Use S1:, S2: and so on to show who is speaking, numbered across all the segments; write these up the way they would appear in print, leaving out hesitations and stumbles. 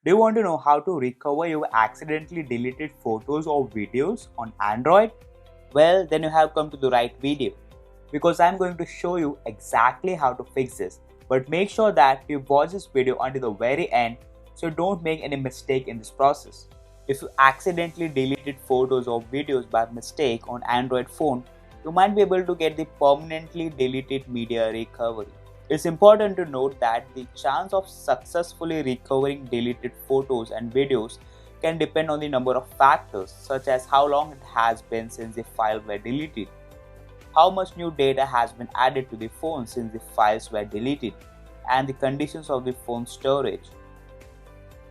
S1: Do you want to know how to recover your accidentally deleted photos or videos on Android? Well, then you have come to the right video because I'm going to show you exactly how to fix this. But make sure that you watch this video until the very end so don't make any mistake in this process. If you accidentally deleted photos or videos by mistake on Android phone, you might be able to get the permanently deleted media recovery. It's important to note that the chance of successfully recovering deleted photos and videos can depend on the number of factors, such as how long it has been since the files were deleted, how much new data has been added to the phone since the files were deleted, and the conditions of the phone storage.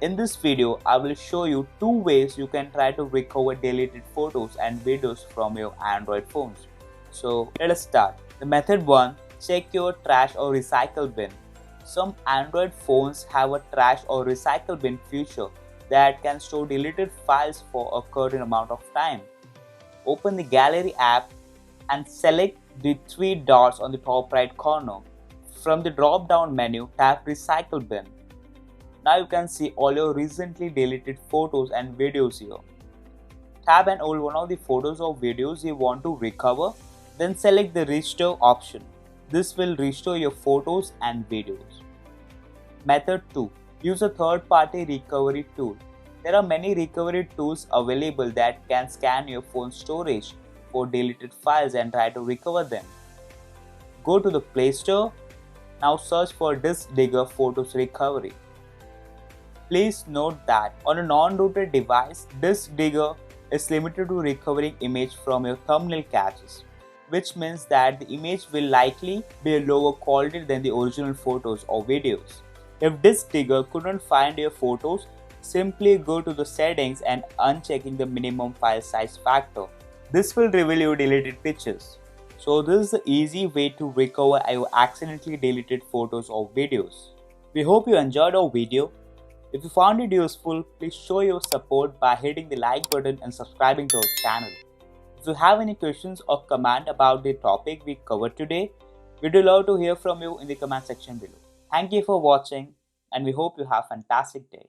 S1: In this video, I will show you two ways you can try to recover deleted photos and videos from your Android phones. So let us start. The method 1. Check your trash or recycle bin. Some Android phones have a trash or recycle bin feature that can store deleted files for a certain amount of time. Open the Gallery app and select the three dots on the top right corner. From the drop down menu, tap Recycle Bin. Now you can see all your recently deleted photos and videos here. Tap and hold one of the photos or videos you want to recover, then select the Restore option. This will restore your photos and videos. Method 2. Use a third-party recovery tool. There are many recovery tools available that can scan your phone storage for deleted files and try to recover them. Go to the Play Store. Now search for Disk Digger Photos Recovery. Please note that on a non-rooted device, Disk Digger is limited to recovering image from your thumbnail caches, which means that the image will likely be a lower quality than the original photos or videos. If Disk Digger couldn't find your photos, simply go to the settings and unchecking the minimum file size factor. This will reveal your deleted pictures. So this is the easy way to recover your accidentally deleted photos or videos. We hope you enjoyed our video. If you found it useful, please show your support by hitting the like button and subscribing to our channel. If you have any questions or comment about the topic we covered today, we'd love to hear from you in the comment section below. Thank you for watching and we hope you have a fantastic day.